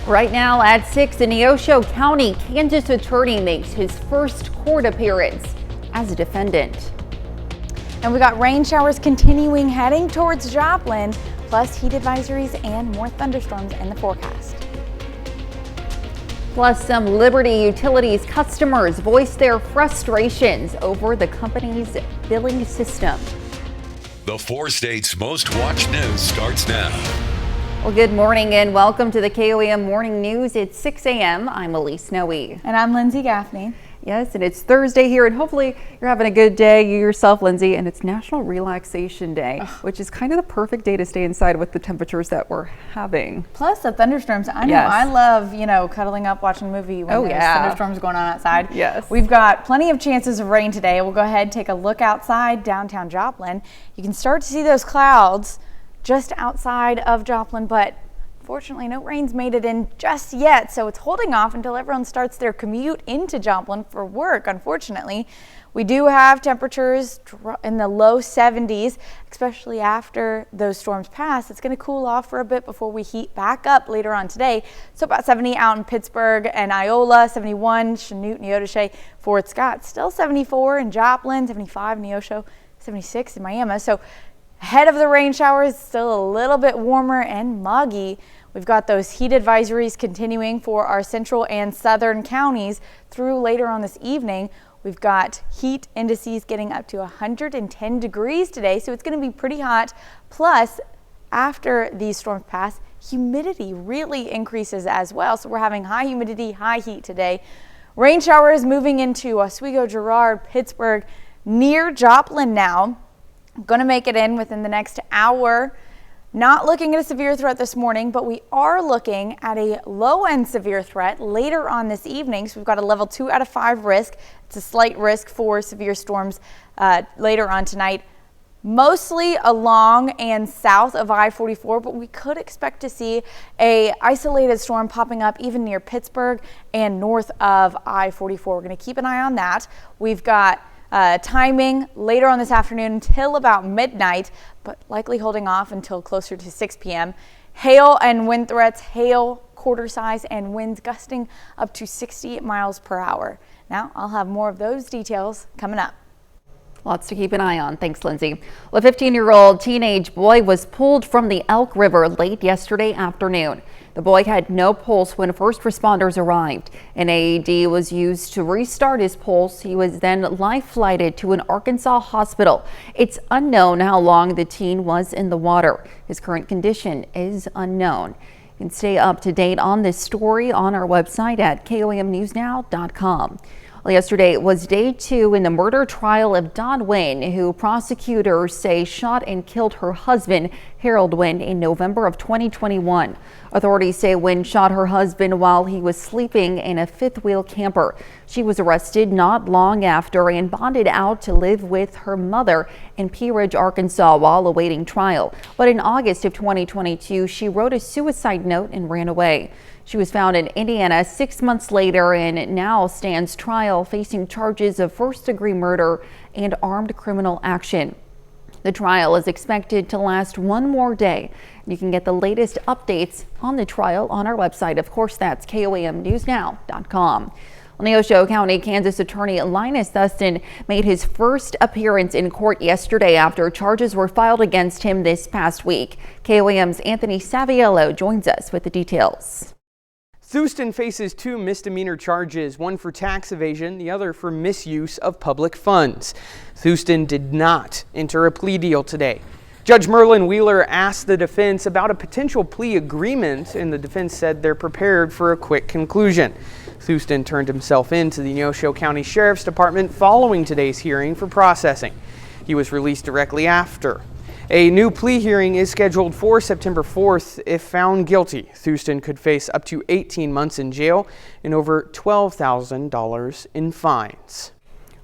Right now at 6 in Neosho County, Kansas attorney makes his first court appearance as a defendant. And we got rain showers continuing heading towards Joplin, plus heat advisories and more thunderstorms in the forecast. Plus, some Liberty Utilities customers voiced their frustrations over the company's billing system. The 4 states' most watched news starts now. Well, good morning and welcome to the KOAM Morning News. It's 6 a.m. I'm Elise Snowe. And I'm Lindsay Gaffney. Yes, and it's Thursday here, and hopefully you're having a good day, you yourself, Lindsay, and it's National Relaxation Day, which is kind of the perfect day to stay inside with the temperatures that we're having. Plus the thunderstorms. I know, yes. I love, cuddling up, watching a movie when there's thunderstorms going on outside. Yes. We've got plenty of chances of rain today. We'll go ahead and take a look outside downtown Joplin. You can start to see those clouds just outside of Joplin, but fortunately, no rain's made it in just yet, so it's holding off until everyone starts their commute into Joplin for work, unfortunately. We do have temperatures in the low 70s, especially after those storms pass. It's going to cool off for a bit before we heat back up later on today. So about 70 out in Pittsburgh and Iola, 71, Chanute, Neodesha, Fort Scott, still 74 in Joplin, 75 in Neosho, 76 in Miami. So ahead of the rain showers, still a little bit warmer and muggy. We've got those heat advisories continuing for our central and southern counties through later on this evening. We've got heat indices getting up to 110 degrees today, so it's going to be pretty hot. Plus, after these storms pass, humidity really increases as well. So we're having high humidity, high heat today. Rain showers moving into Oswego, Girard, Pittsburgh, near Joplin now. Going to make it in within the next hour. Not looking at a severe threat this morning, but we are looking at a low-end severe threat later on this evening. So we've got a level 2 out of 5 risk. It's a slight risk for severe storms later on tonight, mostly along and south of I-44, but we could expect to see a isolated storm popping up even near Pittsburgh and north of I-44. We're going to keep an eye on that. We've got timing later on this afternoon until about midnight, but likely holding off until closer to 6 p.m. Hail and wind threats, hail, quarter size, and winds gusting up to 60 miles per hour. Now, I'll have more of those details coming up. Lots to keep an eye on. Thanks, Lindsay. Well, a 15-year-old teenage boy was pulled from the Elk River late yesterday afternoon. The boy had no pulse when first responders arrived. An AED was used to restart his pulse. He was then life-flighted to an Arkansas hospital. It's unknown how long the teen was in the water. His current condition is unknown. You can stay up to date on this story on our website at KOAMnewsnow.com. Well, yesterday was day 2 in the murder trial of Dawn Wynn, who prosecutors say shot and killed her husband, Harold Wynn, in November of 2021. Authorities say Wynn shot her husband while he was sleeping in a fifth-wheel camper. She was arrested not long after and bonded out to live with her mother in Pea Ridge, Arkansas, while awaiting trial. But in August of 2022, she wrote a suicide note and ran away. She was found in Indiana 6 months later and now stands trial facing charges of first-degree murder and armed criminal action. The trial is expected to last one more day. You can get the latest updates on the trial on our website. Of course, that's KOAMnewsnow.com. Neosho County, Kansas attorney Linus Thuston made his first appearance in court yesterday after charges were filed against him this past week. KOAM's Anthony Saviello joins us with the details. Thuston faces 2 misdemeanor charges, one for tax evasion, the other for misuse of public funds. Thuston did not enter a plea deal today. Judge Merlin Wheeler asked the defense about a potential plea agreement, and the defense said they're prepared for a quick conclusion. Thuston turned himself in to the Neosho County Sheriff's Department following today's hearing for processing. He was released directly after. A new plea hearing is scheduled for September 4th. If found guilty, Thuston could face up to 18 months in jail and over $12,000 in fines.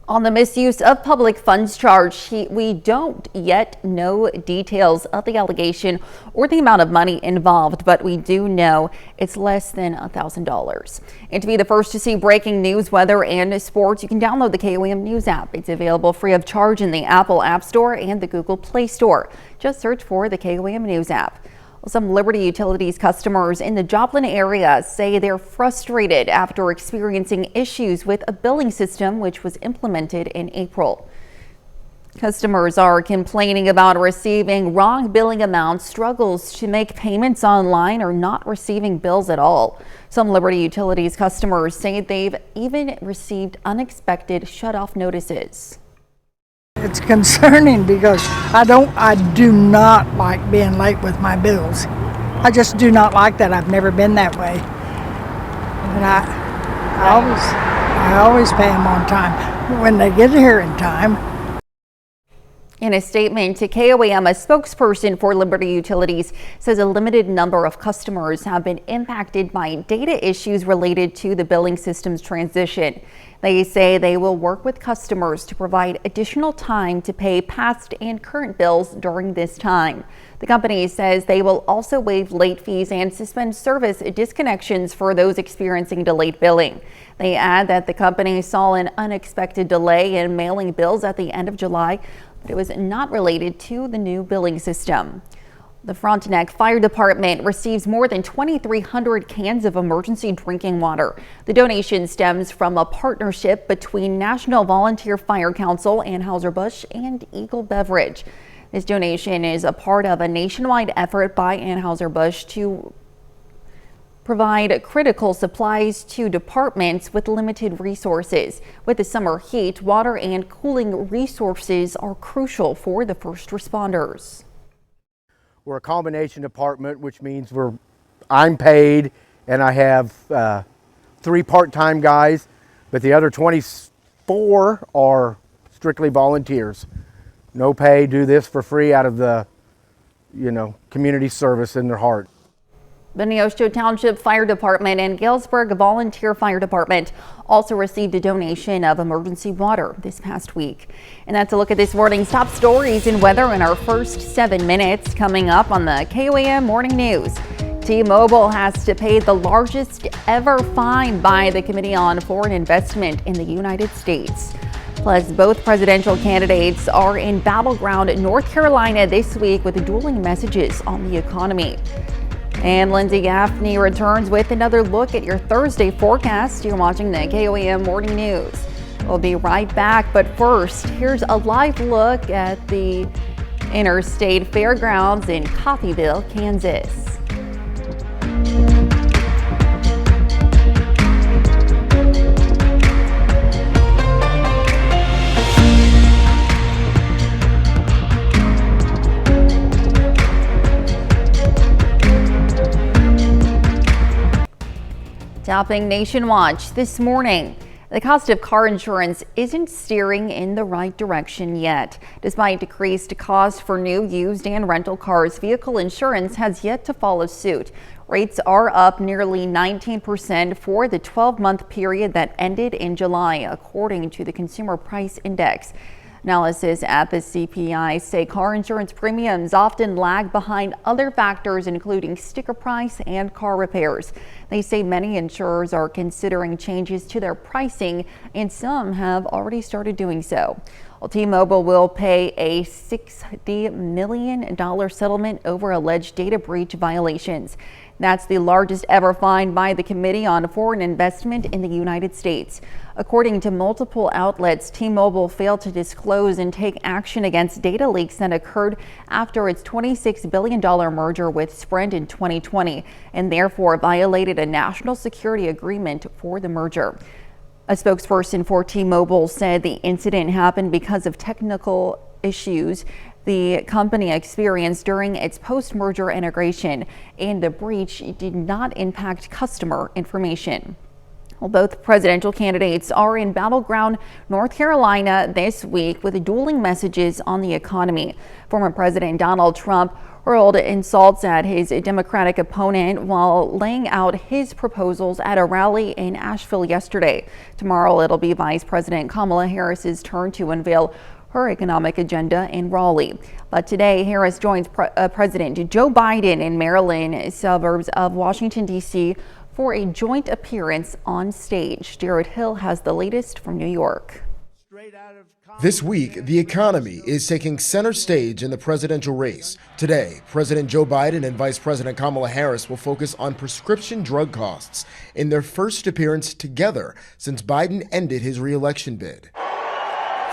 On the misuse of public funds charge, we don't yet know details of the allegation or the amount of money involved, but we do know it's less than $1,000. And to be the first to see breaking news, weather, and sports, you can download the KOAM News app. It's available free of charge in the Apple App Store and the Google Play Store. Just search for the KOAM News app. Some Liberty Utilities customers in the Joplin area say they're frustrated after experiencing issues with a billing system which was implemented in April. Customers are complaining about receiving wrong billing amounts, struggles to make payments online, or not receiving bills at all. Some Liberty Utilities customers say they've even received unexpected shutoff notices. It's concerning because I do not like being late with my bills. I just do not like that. I've never been that way. And I always pay them on time when they get here in time. In a statement to KOAM, a spokesperson for Liberty Utilities says a limited number of customers have been impacted by data issues related to the billing system's transition. They say they will work with customers to provide additional time to pay past and current bills during this time. The company says they will also waive late fees and suspend service disconnections for those experiencing delayed billing. They add that the company saw an unexpected delay in mailing bills at the end of July, but it was not related to the new billing system. The Frontenac Fire Department receives more than 2,300 cans of emergency drinking water. The donation stems from a partnership between National Volunteer Fire Council, Anheuser-Busch, and Eagle Beverage. This donation is a part of a nationwide effort by Anheuser-Busch to provide critical supplies to departments with limited resources. With the summer heat, water and cooling resources are crucial for the first responders. We're a combination department, which means I'm paid and I have 3 part-time guys, but the other 24 are strictly volunteers. No pay, do this for free out of the, community service in their heart. The Neosho Township Fire Department and Galesburg Volunteer Fire Department also received a donation of emergency water this past week. And that's a look at this morning's top stories and weather in our first 7 minutes. Coming up on the KOAM Morning News, T-Mobile has to pay the largest ever fine by the Committee on Foreign Investment in the United States. Plus, both presidential candidates are in battleground North Carolina this week with dueling messages on the economy. And Lindsay Gaffney returns with another look at your Thursday forecast. You're watching the KOAM Morning News. We'll be right back, but first, here's a live look at the Interstate Fairgrounds in Coffeyville, Kansas. Topping Nation Watch this morning, the cost of car insurance isn't steering in the right direction yet. Despite decreased costs for new, used, and rental cars, vehicle insurance has yet to follow suit. Rates are up nearly 19% for the 12-month period that ended in July, according to the Consumer Price Index. Analysis at the CPI say car insurance premiums often lag behind other factors, including sticker price and car repairs. They say many insurers are considering changes to their pricing, and some have already started doing so. Well, T-Mobile will pay a $60 million settlement over alleged data breach violations. That's the largest ever fine by the Committee on Foreign Investment in the United States. According to multiple outlets, T-Mobile failed to disclose and take action against data leaks that occurred after its $26 billion merger with Sprint in 2020, and therefore violated a national security agreement for the merger. A spokesperson for T-Mobile said the incident happened because of technical issues the company experienced during its post-merger integration, and the breach did not impact customer information. Well, both presidential candidates are in battleground North Carolina this week with dueling messages on the economy. Former President Donald Trump hurled insults at his Democratic opponent while laying out his proposals at a rally in Asheville yesterday. Tomorrow, it'll be Vice President Kamala Harris's turn to unveil her economic agenda in Raleigh. But today, Harris joins President Joe Biden in Maryland, suburbs of Washington, D.C., for a joint appearance on stage. Jared Hill has the latest from New York. Straight out of This week, the economy is taking center stage in the presidential race. Today, President Joe Biden and Vice President Kamala Harris will focus on prescription drug costs in their first appearance together since Biden ended his re-election bid.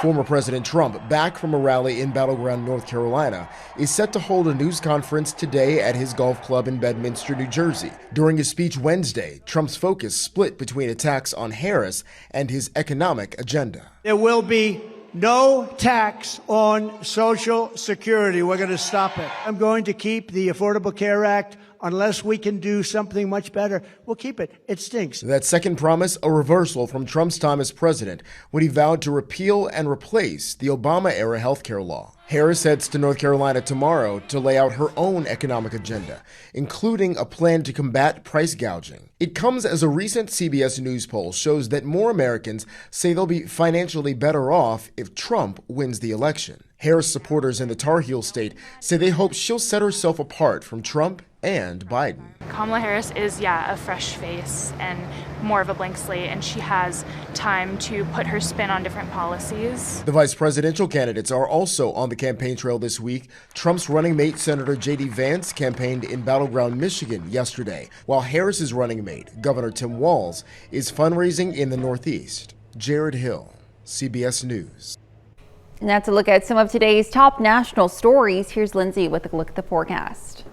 Former President Trump, back from a rally in battleground North Carolina, is set to hold a news conference today at his golf club in Bedminster, New Jersey. During his speech Wednesday, Trump's focus split between attacks on Harris and his economic agenda. There will be no tax on Social Security. We're going to stop it. I'm going to keep the Affordable Care Act. Unless we can do something much better, we'll keep it. It stinks. That second promise, a reversal from Trump's time as president, when he vowed to repeal and replace the Obama-era health care law. Harris heads to North Carolina tomorrow to lay out her own economic agenda, including a plan to combat price gouging. It comes as a recent CBS News poll shows that more Americans say they'll be financially better off if Trump wins the election. Harris supporters in the Tar Heel state say they hope she'll set herself apart from Trump and Biden. Kamala Harris is, a fresh face and more of a blank slate, and she has time to put her spin on different policies. The vice presidential candidates are also on the campaign trail this week. Trump's running mate, Senator J.D. Vance, campaigned in battleground Michigan yesterday, while Harris's running mate, Governor Tim Walz, is fundraising in the Northeast. Jared Hill, CBS News. And that's a look at some of today's top national stories. Here's Lindsay with a look at the forecast.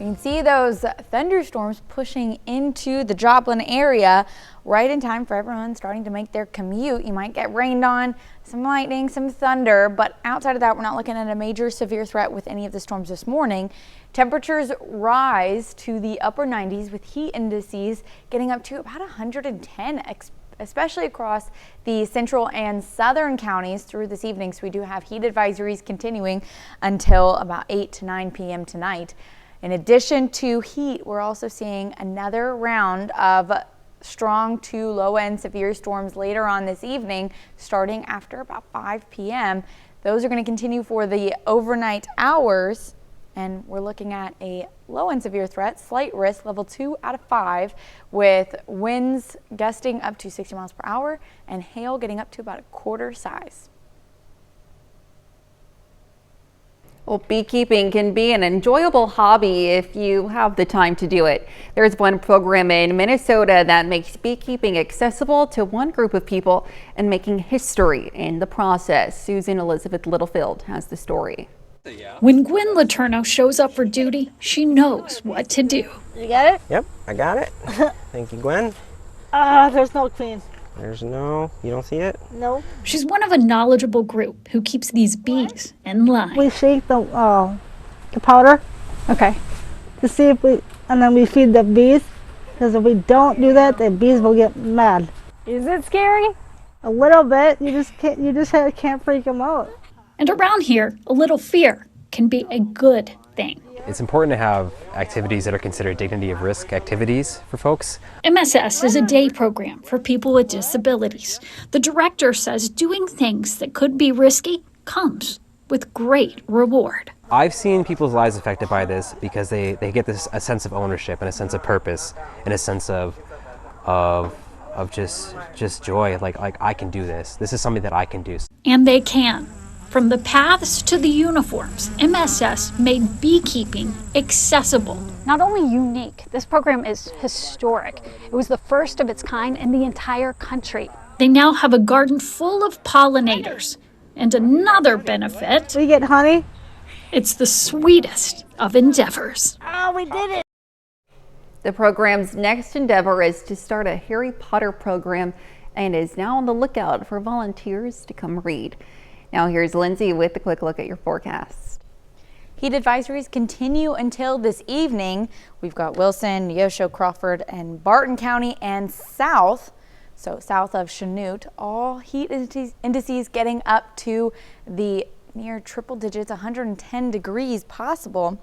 You can see those thunderstorms pushing into the Joplin area right in time for everyone starting to make their commute. You might get rained on, some lightning, some thunder, but outside of that, we're not looking at a major severe threat with any of the storms this morning. Temperatures rise to the upper 90s with heat indices getting up to about 110, especially across the central and southern counties through this evening. So we do have heat advisories continuing until about 8 to 9 p.m. tonight. In addition to heat, we're also seeing another round of strong to low-end severe storms later on this evening, starting after about 5 p.m. Those are going to continue for the overnight hours, and we're looking at a low-end severe threat, slight risk, level 2 out of 5, with winds gusting up to 60 miles per hour and hail getting up to about a quarter size. Well, beekeeping can be an enjoyable hobby if you have the time to do it. There's one program in Minnesota that makes beekeeping accessible to one group of people and making history in the process. Susan Elizabeth Littlefield has the story. When Gwen Letourneau shows up for duty, she knows what to do. You got it? Yep, I got it. Thank you, Gwen. There's no queen. You don't see it? No. She's one of a knowledgeable group who keeps these bees in line. We shake the powder. Okay. To see if and then we feed the bees, because if we don't do that, the bees will get mad. Is it scary? A little bit. You just can't freak them out. And around here, a little fear can be a good thing. It's important to have activities that are considered dignity of risk activities for folks. MSS is a day program for people with disabilities. The director says doing things that could be risky comes with great reward. I've seen people's lives affected by this because they get a sense of ownership and a sense of purpose and a sense of just joy. Like I can do this. This is something that I can do. And they can. From the paths to the uniforms, MSS made beekeeping accessible. Not only unique, this program is historic. It was the first of its kind in the entire country. They now have a garden full of pollinators. And another benefit, we get honey. It's the sweetest of endeavors. Oh, we did it. The program's next endeavor is to start a Harry Potter program and is now on the lookout for volunteers to come read. Now here's Lindsay with a quick look at your forecast. Heat advisories continue until this evening. We've got Wilson, Neosho, Crawford, and Barton County and south. So south of Chanute, all heat indices getting up to the near triple digits, 110 degrees possible.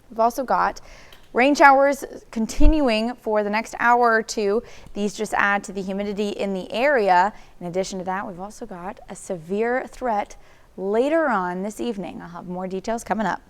We've also got rain showers continuing for the next hour or two. These just add to the humidity in the area. In addition to that, we've also got a severe threat later on this evening. I'll have more details coming up.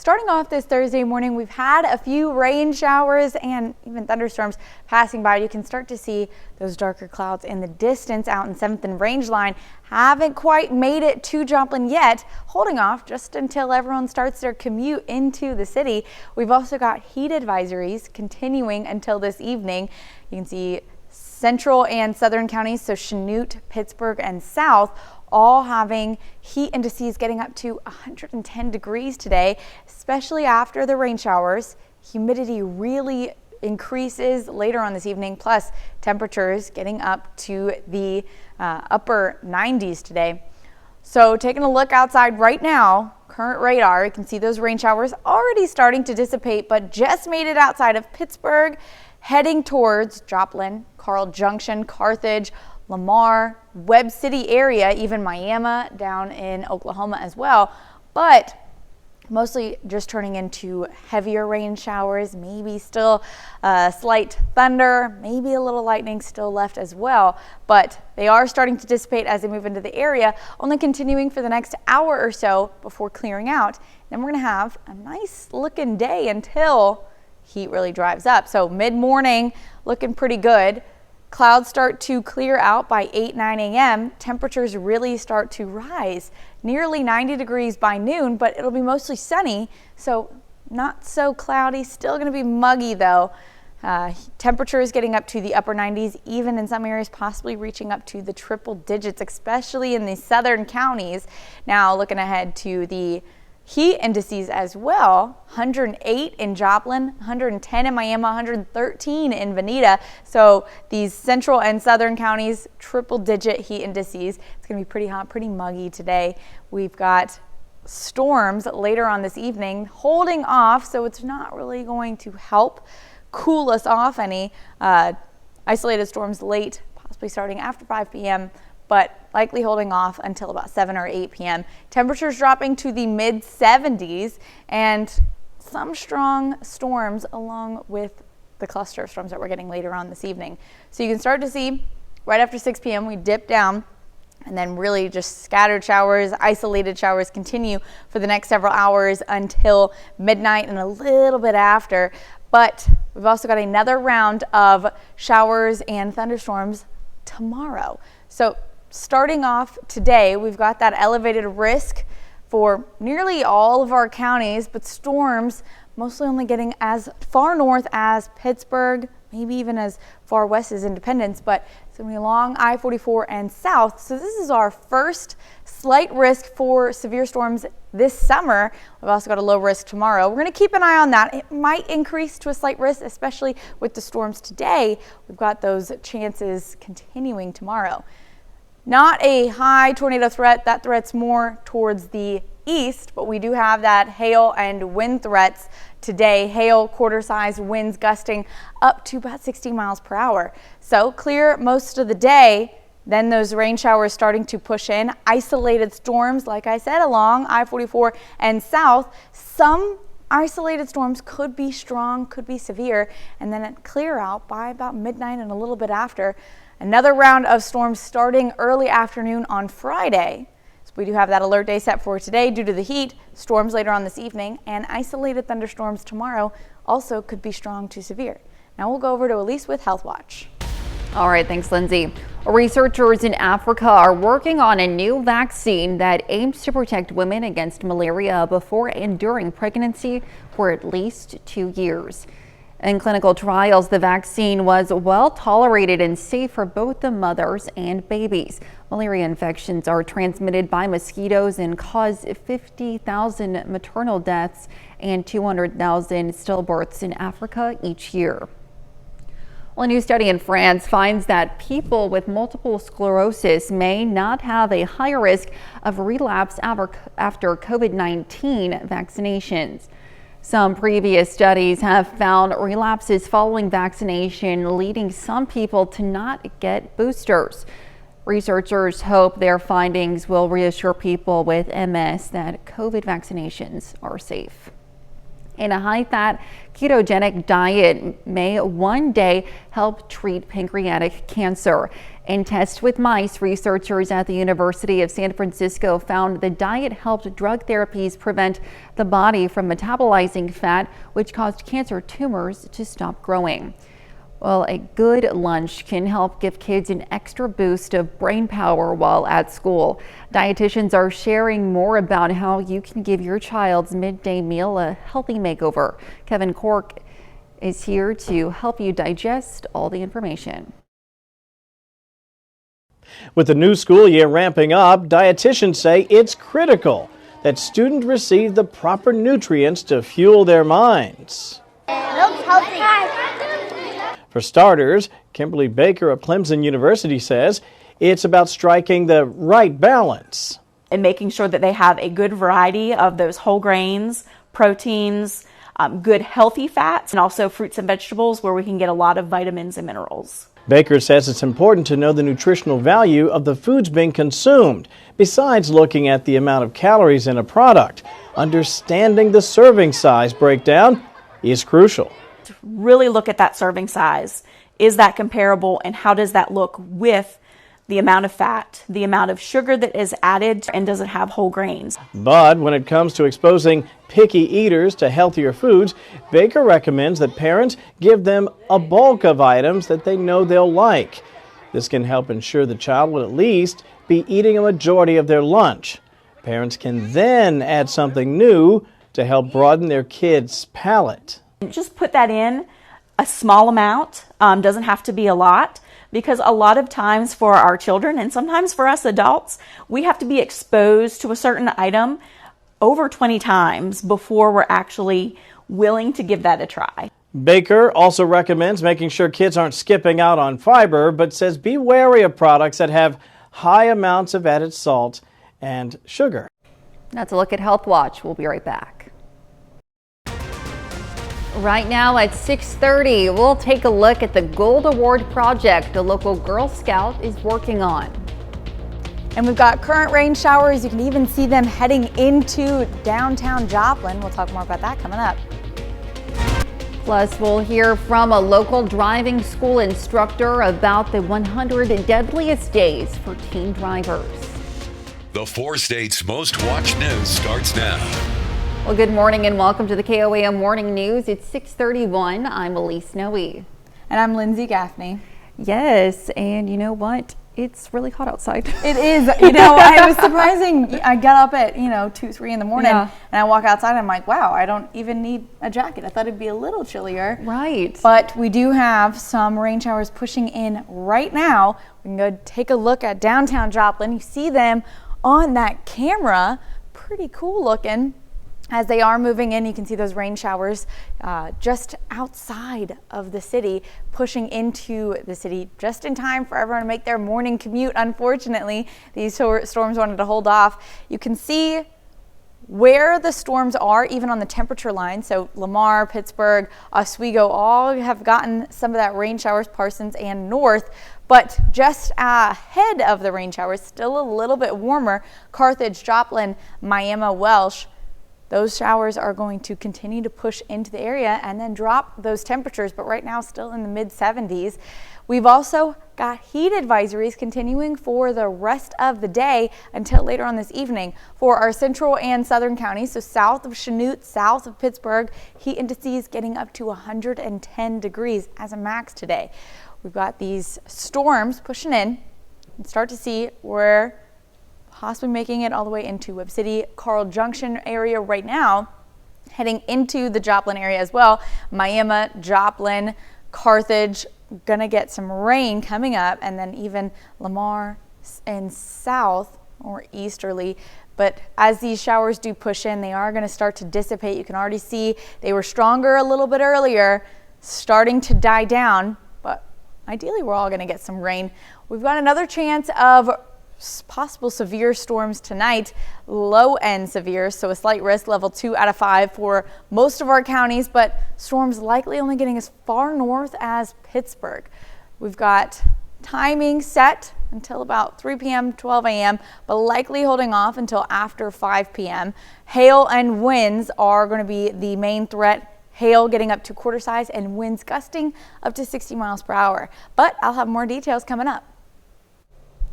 starting off this Thursday morning, we've had a few rain showers and even thunderstorms passing by. You can start to see those darker clouds in the distance out in 7th and Range Line. Haven't quite made it to Joplin yet, holding off just until everyone starts their commute into the city. We've also got heat advisories continuing until this evening. You can see central and southern counties, so Chanute, Pittsburgh, and South, all having heat indices getting up to 110 degrees today, especially after the rain showers. Humidity really increases later on this evening, plus temperatures getting up to the upper 90s today. So taking a look outside right now, current radar, you can see those rain showers already starting to dissipate, but just made it outside of Pittsburgh, heading towards Joplin, Carl Junction, Carthage, Lamar, Webb City area, even Miami down in Oklahoma as well, but mostly just turning into heavier rain showers, maybe still slight thunder, maybe a little lightning still left as well, but they are starting to dissipate as they move into the area, only continuing for the next hour or so before clearing out. Then we're going to have a nice looking day until heat really drives up. So mid-morning looking pretty good. Clouds start to clear out by 8-9 a.m. Temperatures really start to rise, nearly 90 degrees by noon, but it'll be mostly sunny, so not so cloudy. Still going to be muggy though. Temperatures getting up to the upper 90s, even in some areas possibly reaching up to the triple digits, especially in the southern counties. Now looking ahead to the heat indices as well, 108 in Joplin, 110 in Miami, 113 in Veneta. So these central and southern counties, triple digit heat indices. It's going to be pretty hot, pretty muggy today. We've got storms later on this evening holding off, so it's not really going to help cool us off any. Isolated storms late, possibly starting after 5 p.m., but likely holding off until about 7 or 8 p.m. Temperatures dropping to the mid 70s and some strong storms along with the cluster of storms that we're getting later on this evening. So you can start to see right after 6 p.m. we dip down, and then really just scattered showers, isolated showers continue for the next several hours until midnight and a little bit after. But we've also got another round of showers and thunderstorms tomorrow. So starting off today, we've got that elevated risk for nearly all of our counties, but storms mostly only getting as far north as Pittsburgh, maybe even as far west as Independence, but it's going to be along I-44 and south. So this is our first slight risk for severe storms this summer. We've also got a low risk tomorrow. We're going to keep an eye on that. It might increase to a slight risk, especially with the storms today. We've got those chances continuing tomorrow. Not a high tornado threat. That threat's more towards the east, but we do have that hail and wind threats today. Hail, quarter-sized winds gusting up to about 60 miles per hour. So clear most of the day. Then those rain showers starting to push in. Isolated storms, like I said, along I-44 and south. Some isolated storms could be strong, could be severe, and then it clear out by about midnight and a little bit after. Another round of storms starting early afternoon on Friday. So we do have that alert day set for today due to the heat. Storms later on this evening and isolated thunderstorms tomorrow also could be strong to severe. Now we'll go over to Elise with Health Watch. All right, thanks, Lindsay. Researchers in Africa are working on a new vaccine that aims to protect women against malaria before and during pregnancy for at least 2 years. In clinical trials, the vaccine was well tolerated and safe for both the mothers and babies. Malaria infections are transmitted by mosquitoes and cause 50,000 maternal deaths and 200,000 stillbirths in Africa each year. Well, a new study in France finds that people with multiple sclerosis may not have a higher risk of relapse after COVID-19 vaccinations. Some previous studies have found relapses following vaccination, leading some people to not get boosters. Researchers hope their findings will reassure people with MS that COVID vaccinations are safe. And a high-fat ketogenic diet may one day help treat pancreatic cancer. In tests with mice, researchers at the University of San Francisco found the diet helped drug therapies prevent the body from metabolizing fat, which caused cancer tumors to stop growing. Well, a good lunch can help give kids an extra boost of brain power while at school. Dietitians are sharing more about how you can give your child's midday meal a healthy makeover. Kevin Cork is here to help you digest all the information. With the new school year ramping up, dietitians say it's critical that students receive the proper nutrients to fuel their minds. Milk's healthy. For starters, Kimberly Baker of Clemson University says it's about striking the right balance. And making sure that they have a good variety of those whole grains, proteins, good healthy fats, and also fruits and vegetables where we can get a lot of vitamins and minerals. Baker says it's important to know the nutritional value of the foods being consumed. Besides looking at the amount of calories in a product, understanding the serving size breakdown is crucial. Really look at that serving size. Is that comparable, and how does that look with the amount of fat, the amount of sugar that is added, and does it have whole grains? But when it comes to exposing picky eaters to healthier foods, Baker recommends that parents give them a bulk of items that they know they'll like. This can help ensure the child will at least be eating a majority of their lunch. Parents can then add something new to help broaden their kids' palate. Just put that in a small amount, doesn't have to be a lot, because a lot of times for our children and sometimes for us adults, we have to be exposed to a certain item over 20 times before we're actually willing to give that a try. Baker also recommends making sure kids aren't skipping out on fiber, but says be wary of products that have high amounts of added salt and sugar. That's a look at Health Watch. We'll be right back. Right now at 6:30, we'll take a look at the Gold Award project a local Girl Scout is working on. And we've got current rain showers. You can even see them heading into downtown Joplin. We'll talk more about that coming up. Plus, we'll hear from a local driving school instructor about the 100 deadliest days for teen drivers. The 4 states' most watched news starts now. Well, good morning and welcome to the KOAM Morning News. It's 6:31. I'm Elise Noe. And I'm Lindsay Gaffney. Yes, and you know what? It's really hot outside. It is. You know, I was surprising. I got up at, 2, 3 in the morning, and I walk outside and I'm like, wow, I don't even need a jacket. I thought it'd be a little chillier. Right. But we do have some rain showers pushing in right now. We can go take a look at downtown Joplin. You see them on that camera. Pretty cool looking. As they are moving in, you can see those rain showers just outside of the city, pushing into the city just in time for everyone to make their morning commute. Unfortunately, these storms wanted to hold off. You can see where the storms are, even on the temperature line. So Lamar, Pittsburgh, Oswego, all have gotten some of that rain showers, Parsons and North. But just ahead of the rain showers, still a little bit warmer, Carthage, Joplin, Miami, Welsh. Those showers are going to continue to push into the area and then drop those temperatures, but right now still in the mid 70s. We've also got heat advisories continuing for the rest of the day until later on this evening for our central and southern counties. So south of Chanute, south of Pittsburgh, heat indices getting up to 110 degrees as a max today. We've got these storms pushing in and start to see where possibly making it all the way into Webb City, Carl Junction area right now, heading into the Joplin area as well. Miami, Joplin, Carthage, gonna get some rain coming up, and then even Lamar and south or easterly. But as these showers do push in, they are gonna start to dissipate. You can already see they were stronger a little bit earlier, starting to die down, but ideally we're all gonna get some rain. We've got another chance of possible severe storms tonight, low end severe, so a slight risk, level 2 out of 5 for most of our counties, but storms likely only getting as far north as Pittsburgh. We've got timing set until about 3 p.m., 12 a.m., but likely holding off until after 5 p.m. Hail and winds are going to be the main threat. Hail getting up to quarter size and winds gusting up to 60 miles per hour. But I'll have more details coming up.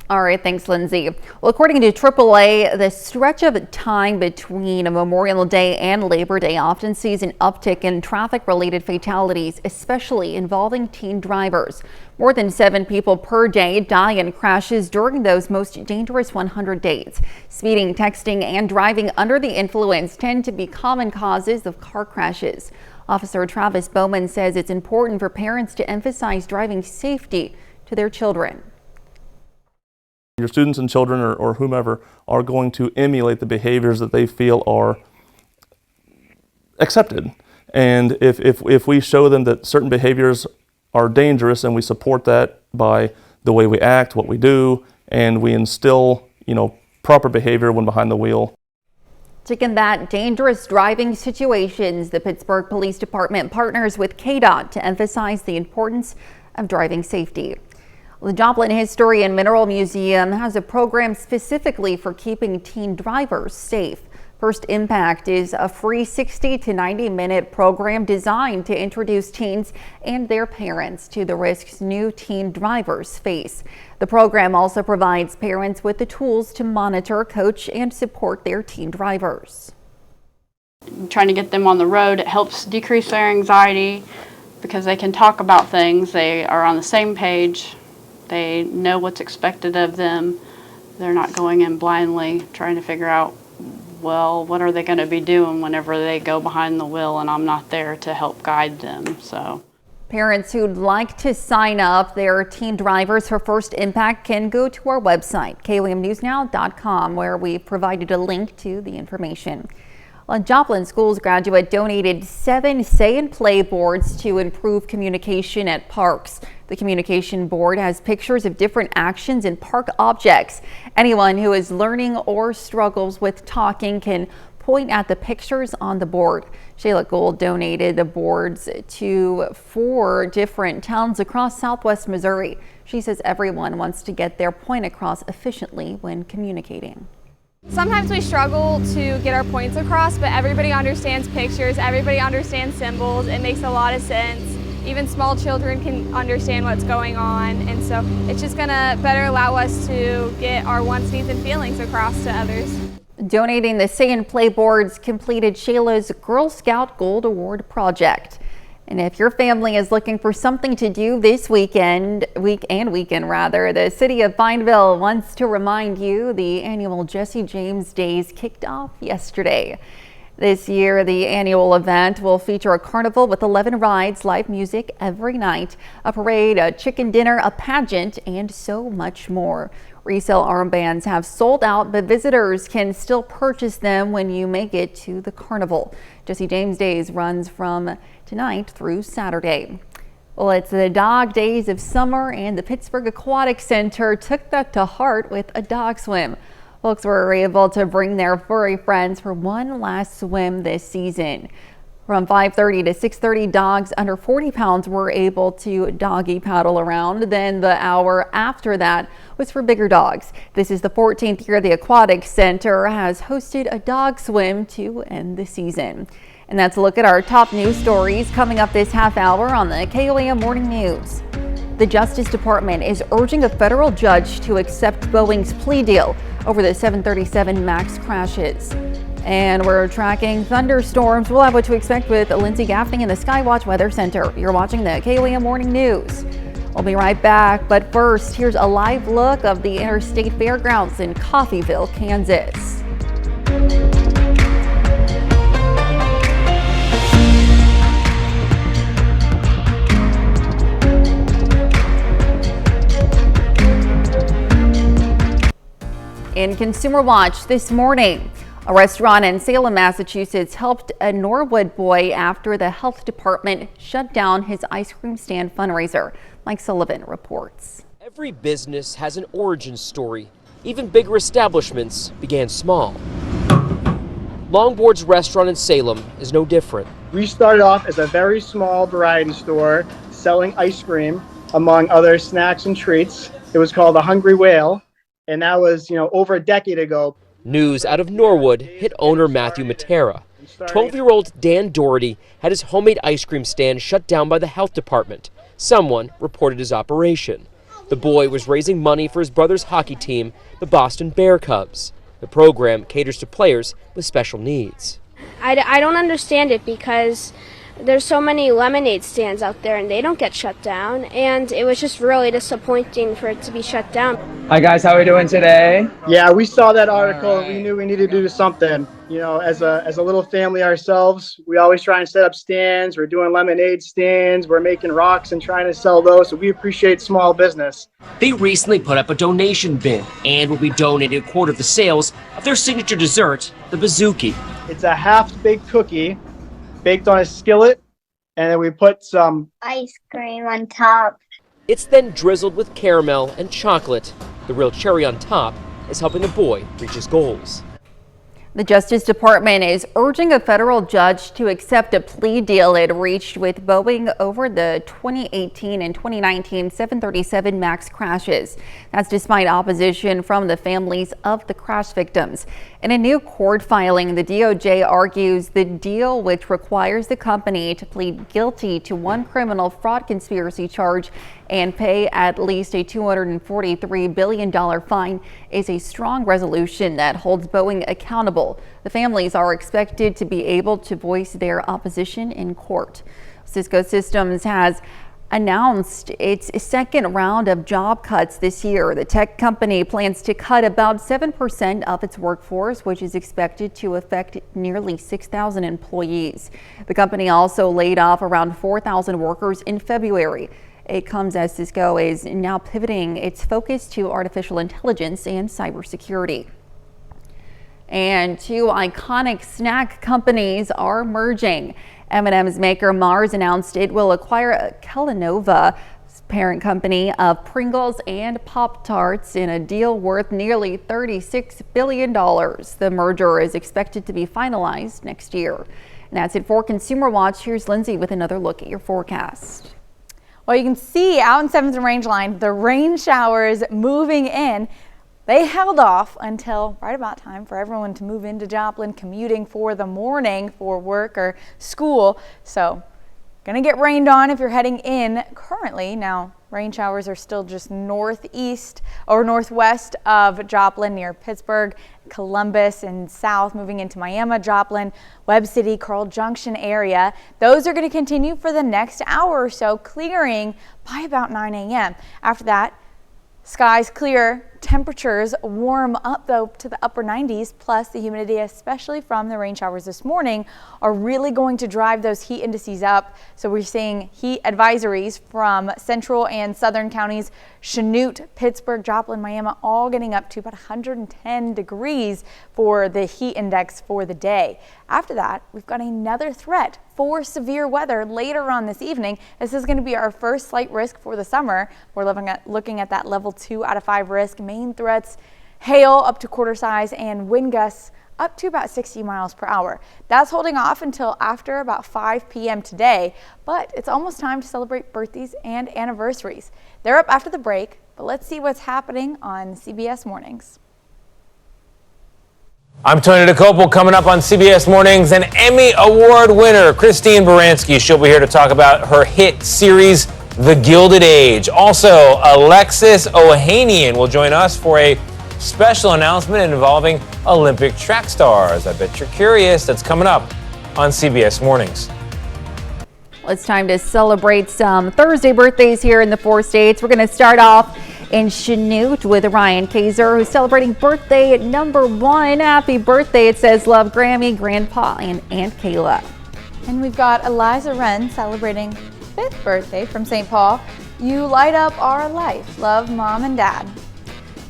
All right, thanks, Lindsay. Well, according to AAA, the stretch of time between Memorial Day and Labor Day often sees an uptick in traffic-related fatalities, especially involving teen drivers. More than 7 people per day die in crashes during those most dangerous 100 days. Speeding, texting, and driving under the influence tend to be common causes of car crashes. Officer Travis Bowman says it's important for parents to emphasize driving safety to their children. Your students and children or whomever are going to emulate the behaviors that they feel are accepted. And if we show them that certain behaviors are dangerous and we support that by the way we act, what we do, and we instill, proper behavior when behind the wheel. To combat dangerous driving situations, the Pittsburgh Police Department partners with KDOT to emphasize the importance of driving safety. The Joplin History and Mineral Museum has a program specifically for keeping teen drivers safe. First Impact is a free 60 to 90-minute program designed to introduce teens and their parents to the risks new teen drivers face. The program also provides parents with the tools to monitor, coach, and support their teen drivers. Trying to get them on the road, it helps decrease their anxiety because they can talk about things. They are on the same page. They know what's expected of them. They're not going in blindly trying to figure out, well, what are they going to be doing whenever they go behind the wheel and I'm not there to help guide them. So parents who'd like to sign up their teen drivers for First Impact can go to our website, KOAMnewsnow.com, where we provided a link to the information. A Joplin Schools graduate donated 7 Say and Play boards to improve communication at parks. The communication board has pictures of different actions and park objects. Anyone who is learning or struggles with talking can point at the pictures on the board. Shayla Gould donated the boards to 4 different towns across Southwest Missouri. She says everyone wants to get their point across efficiently when communicating. Sometimes we struggle to get our points across, but everybody understands pictures, everybody understands symbols. It makes a lot of sense. Even small children can understand what's going on, and so it's just gonna better allow us to get our wants, needs, and feelings across to others. Donating the Say and Play boards completed Shayla's Girl Scout Gold Award project. And if your family is looking for something to do this weekend, the city of Pineville wants to remind you the annual Jesse James Days kicked off yesterday. This year, the annual event will feature a carnival with 11 rides, live music every night, a parade, a chicken dinner, a pageant, and so much more. Resale armbands have sold out, but visitors can still purchase them when you make it to the carnival. Jesse James Days runs from tonight through Saturday. Well, it's the dog days of summer, and the Pittsburgh Aquatic Center took that to heart with a dog swim. Folks were able to bring their furry friends for one last swim this season. From 5:30 to 6:30, dogs under 40 pounds were able to doggy paddle around. Then the hour after that was for bigger dogs. This is the 14th year the Aquatic Center has hosted a dog swim to end the season. And that's a look at our top news stories coming up this half hour on the KOAM Morning News. The Justice Department is urging a federal judge to accept Boeing's plea deal over the 737 MAX crashes. And we're tracking thunderstorms. We'll have what to expect with Lindsay Gaffney in the Skywatch Weather Center. You're watching the KOAM Morning News. We'll be right back, but first, here's a live look of the Interstate Fairgrounds in Coffeyville, Kansas. In Consumer Watch this morning, a restaurant in Salem, Massachusetts helped a Norwood boy after the health department shut down his ice cream stand fundraiser. Mike Sullivan reports. Every business has an origin story. Even bigger establishments began small. Longboard's restaurant in Salem is no different. We started off as a very small variety store selling ice cream among other snacks and treats. It was called A Hungry Whale, and that was, over a decade ago. News out of Norwood hit owner Matthew Matera. 12-year-old Dan Doherty had his homemade ice cream stand shut down by the health department. Someone reported his operation. The boy was raising money for his brother's hockey team, the Boston Bear Cubs. The program caters to players with special needs. I don't understand it because there's so many lemonade stands out there and they don't get shut down, and it was just really disappointing for it to be shut down. Hi guys, how are we doing today? Yeah, we saw that article and we knew we needed to do something. As a little family ourselves, we always try and set up stands. We're doing lemonade stands, we're making rocks and trying to sell those, so we appreciate small business. They recently put up a donation bin and will be donating a quarter of the sales of their signature dessert, the Bazooki. It's a half-baked cookie baked on a skillet, and then we put some ice cream on top. It's then drizzled with caramel and chocolate. The real cherry on top is helping the boy reach his goals. The Justice Department is urging a federal judge to accept a plea deal it reached with Boeing over the 2018 and 2019 737 MAX crashes. That's despite opposition from the families of the crash victims. In a new court filing, the DOJ argues the deal, which requires the company to plead guilty to one criminal fraud conspiracy charge and pay at least a $243 billion fine, is a strong resolution that holds Boeing accountable. The families are expected to be able to voice their opposition in court. Cisco Systems has announced its second round of job cuts this year. The tech company plans to cut about 7% of its workforce, which is expected to affect nearly 6,000 employees. The company also laid off around 4,000 workers in February. It comes as Cisco is now pivoting its focus to artificial intelligence and cybersecurity. And two iconic snack companies are merging. M&M's maker Mars announced it will acquire Kellanova, parent company of Pringles and Pop-Tarts, in a deal worth nearly $36 billion. The merger is expected to be finalized next year. And that's it for Consumer Watch. Here's Lindsay with another look at your forecast. Well, you can see out in 7th and Range Line, the rain showers moving in. They held off until right about time for everyone to move into Joplin, commuting for the morning for work or school. So gonna get rained on if you're heading in currently. Now, rain showers are still just northeast or northwest of Joplin near Pittsburgh, Columbus, and south moving into Miami, Joplin, Webb City, Carl Junction area. Those are going to continue for the next hour or so, clearing by about 9 a.m. After that, skies clear. Temperatures warm up though to the upper 90s, plus the humidity, especially from the rain showers this morning, are really going to drive those heat indices up. So we're seeing heat advisories from central and southern counties, Chanute, Pittsburgh, Joplin, Miami, all getting up to about 110 degrees for the heat index for the day. After that, we've got another threat for severe weather later on this evening. This is going to be our first slight risk for the summer. We're looking at that level 2 out of 5 risk. Main threats: hail up to quarter size and wind gusts up to about 60 miles per hour. That's holding off until after about 5 p.m. today, but it's almost time to celebrate birthdays and anniversaries. They're up after the break, but let's see what's happening on CBS Mornings. I'm Tony DeCopel. Coming up on CBS Mornings, an Emmy Award winner, Christine Baranski. She'll be here to talk about her hit series, The Gilded Age. Also, Alexis Ohanian will join us for a special announcement involving Olympic track stars. I bet you're curious. That's coming up on CBS Mornings. Well, it's time to celebrate some Thursday birthdays here in the 4 states. We're going to start off in Chanute with Ryan Kaiser, who's celebrating birthday number 1. Happy birthday, it says. Love Grammy, Grandpa, and Aunt Kayla. And we've got Eliza Wren celebrating 5th birthday from St. Paul. You light up our life. Love Mom and Dad.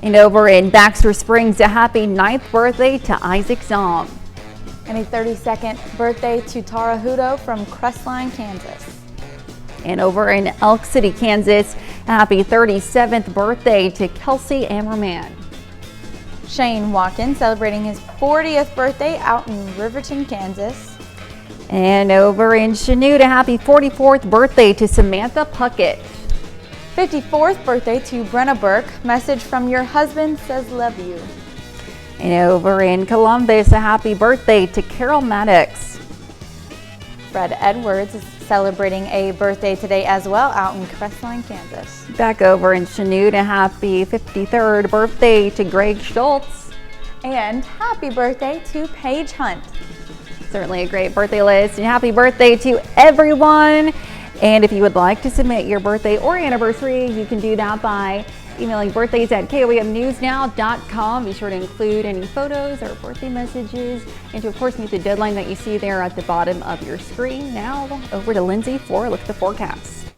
And over in Baxter Springs, a happy 9th birthday to Isaac Zong. And a 32nd birthday to Tara Hudo from Crestline, Kansas. And over in Elk City, Kansas, happy 37th birthday to Kelsey Ammerman. Shane Watkins celebrating his 40th birthday out in Riverton, Kansas. And over in Chanute, a happy 44th birthday to Samantha Puckett. 54th birthday to Brenna Burke. Message from your husband says love you. And over in Columbus, a happy birthday to Carol Maddox. Fred Edwards is celebrating a birthday today as well out in Crestline, Kansas. Back over in Chanute, a happy 53rd birthday to Greg Schultz. And happy birthday to Paige Hunt. Certainly a great birthday list, and happy birthday to everyone. And if you would like to submit your birthday or anniversary, you can do that by emailing birthdays@koamnewsnow.com. Be sure to include any photos or birthday messages, and to of course meet the deadline that you see there at the bottom of your screen. Now over to Lindsay for a look at the forecast.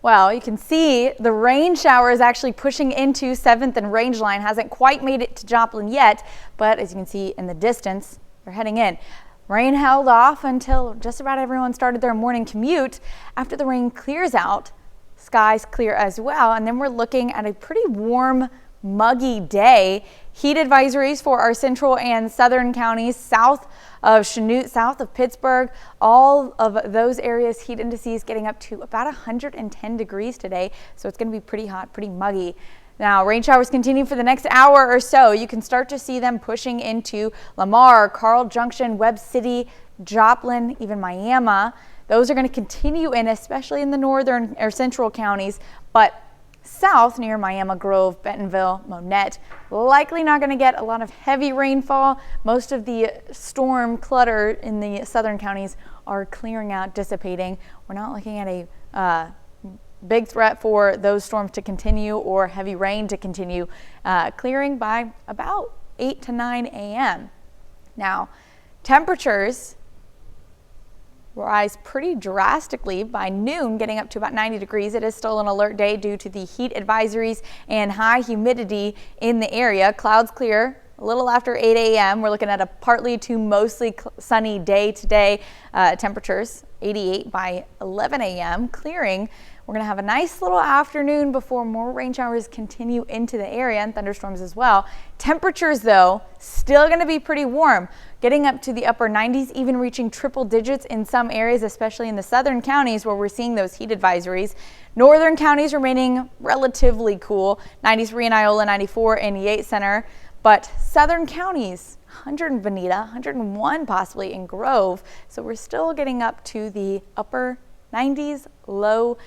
Well, you can see the rain shower is actually pushing into 7th and Rangeline. Hasn't quite made it to Joplin yet, but as you can see in the distance, they're heading in. Rain held off until just about everyone started their morning commute. After the rain clears out, skies clear as well, and then we're looking at a pretty warm, muggy day. Heat advisories for our central and southern counties, south of Chanute, south of Pittsburgh, all of those areas, heat indices getting up to about 110 degrees today, so it's going to be pretty hot, pretty muggy. Now, rain showers continue for the next hour or so. You can start to see them pushing into Lamar, Carl Junction, Webb City, Joplin, even Miami. Those are going to continue in, especially in the northern or central counties, but south near Miami Grove, Bentonville, Monette, likely not going to get a lot of heavy rainfall. Most of the storm clutter in the southern counties are clearing out, dissipating. We're not looking at a big threat for those storms to continue or heavy rain to continue, clearing by about 8 to 9 a.m. Now, temperatures rise pretty drastically by noon, getting up to about 90 degrees. It is still an alert day due to the heat advisories and high humidity in the area. Clouds clear a little after 8 a.m. We're looking at a partly to mostly sunny day today. Temperatures 88 by 11 a.m. Clearing. We're going to have a nice little afternoon before more rain showers continue into the area and thunderstorms as well. Temperatures, though, still going to be pretty warm, getting up to the upper 90s, even reaching triple digits in some areas, especially in the southern counties where we're seeing those heat advisories. Northern counties remaining relatively cool, 93 in Iola, 94 in Yates Center, but southern counties, 100 in Veneta, 101 possibly in Grove, so we're still getting up to the upper 90s, low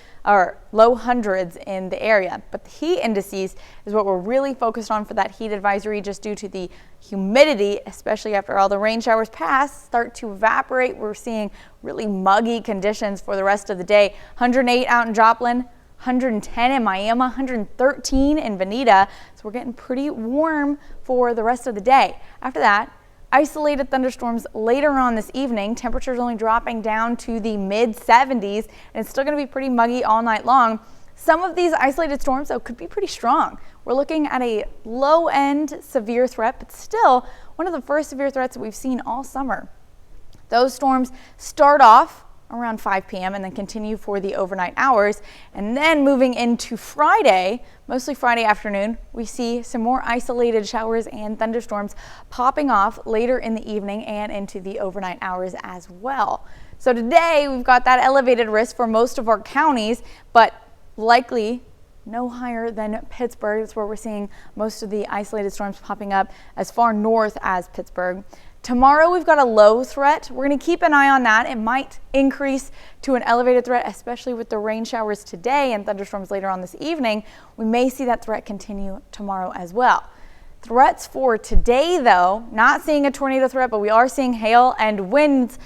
hundreds in the area. But the heat indices is what we're really focused on for that heat advisory, just due to the humidity, especially after all the rain showers pass, start to evaporate. We're seeing really muggy conditions for the rest of the day. 108 out in Joplin, 110 in Miami, 113 in Veneta. So we're getting pretty warm for the rest of the day. After that, isolated thunderstorms later on this evening. Temperatures only dropping down to the mid 70s, and it's still going to be pretty muggy all night long. Some of these isolated storms, though, could be pretty strong. We're looking at a low-end severe threat, but still one of the first severe threats that we've seen all summer. Those storms start off around 5 p.m. and then continue for the overnight hours. And then moving into Friday, mostly Friday afternoon, we see some more isolated showers and thunderstorms popping off later in the evening and into the overnight hours as well. So today we've got that elevated risk for most of our counties, but likely no higher than Pittsburgh. That's where we're seeing most of the isolated storms popping up as far north as Pittsburgh. Tomorrow we've got a low threat. We're going to keep an eye on that. It might increase to an elevated threat, especially with the rain showers today and thunderstorms later on this evening. We may see that threat continue tomorrow as well. Threats for today, though, not seeing a tornado threat, but we are seeing hail and winds.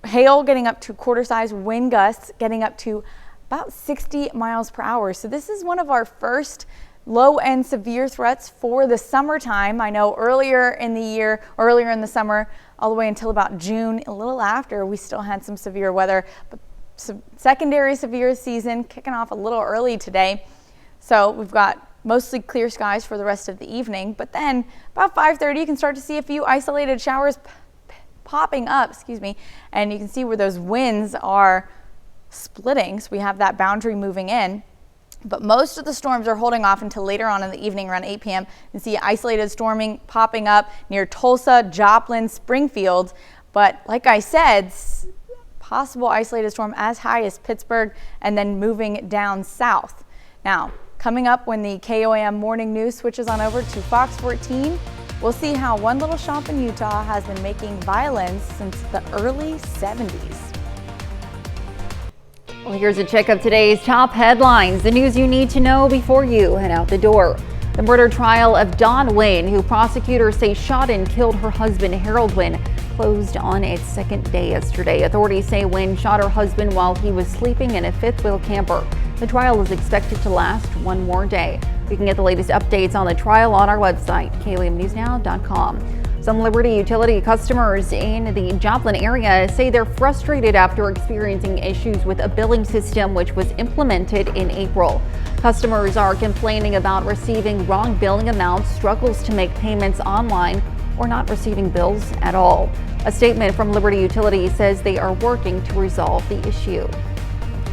Hail getting up to quarter-size, wind gusts getting up to about 60 miles per hour. So this is one of our first low-end severe threats for the summertime. I know earlier in the year, earlier in the summer, all the way until about June, a little after, we still had some severe weather, but secondary severe season kicking off a little early today. So we've got mostly clear skies for the rest of the evening, but then about 5:30 you can start to see a few isolated showers popping up, and you can see where those winds are splitting. So we have that boundary moving in. But most of the storms are holding off until later on in the evening around 8 p.m. You see isolated storming popping up near Tulsa, Joplin, Springfield. But like I said, possible isolated storm as high as Pittsburgh and then moving down south. Now, coming up when the KOAM morning news switches on over to Fox 14, we'll see how one little shop in Utah has been making violins since the early 70s. Well, here's a check of today's top headlines, the news you need to know before you head out the door. The murder trial of Dawn Wynn, who prosecutors say shot and killed her husband Harold Wynn, closed on its second day yesterday. Authorities say Wynn shot her husband while he was sleeping in a fifth wheel camper. The trial is expected to last one more day. We can get the latest updates on the trial on our website, KOAMnewsnow.com. Some Liberty Utility customers in the Joplin area say they're frustrated after experiencing issues with a billing system which was implemented in April. Customers are complaining about receiving wrong billing amounts, struggles to make payments online, or not receiving bills at all. A statement from Liberty Utility says they are working to resolve the issue.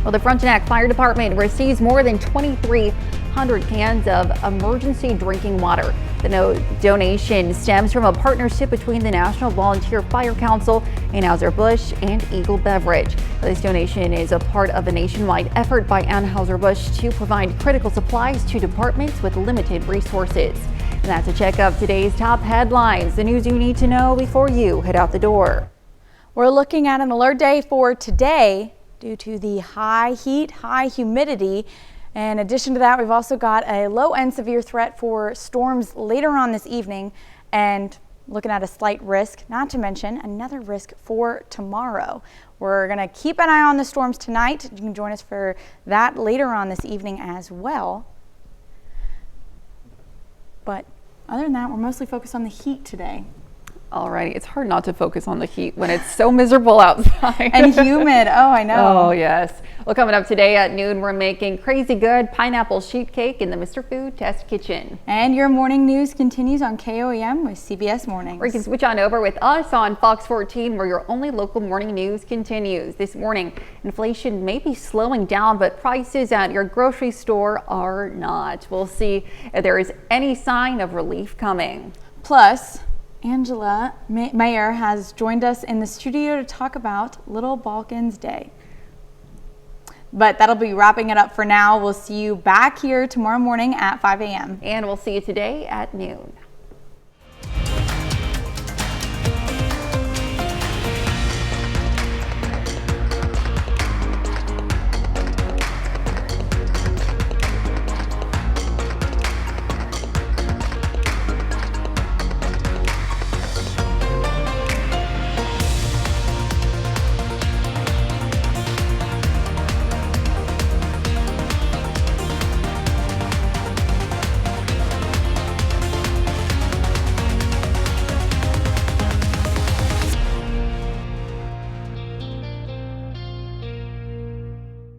Well, the Frontenac Fire Department receives more than 2,300 cans of emergency drinking water. The donation stems from a partnership between the National Volunteer Fire Council, Anheuser-Busch, and Eagle Beverage. This donation is a part of a nationwide effort by Anheuser-Busch to provide critical supplies to departments with limited resources. And that's a check of today's top headlines, the news you need to know before you head out the door. We're looking at an alert day for today due to the high heat, high humidity. In addition to that, we've also got a low-end severe threat for storms later on this evening and looking at a slight risk, not to mention another risk for tomorrow. We're going to keep an eye on the storms tonight. You can join us for that later on this evening as well. But other than that, we're mostly focused on the heat today. Alrighty, it's hard not to focus on the heat when it's so miserable outside. And humid, oh I know. Oh yes. Well, coming up today at noon, we're making crazy good pineapple sheet cake in the Mr. Food Test Kitchen. And your morning news continues on KOAM with CBS Mornings. Or you can switch on over with us on Fox 14 where your only local morning news continues. This morning, inflation may be slowing down, but prices at your grocery store are not. We'll see if there is any sign of relief coming. Plus, Angela Mayer has joined us in the studio to talk about Little Balkans Day. But that'll be wrapping it up for now. We'll see you back here tomorrow morning at 5 a.m. And we'll see you today at noon.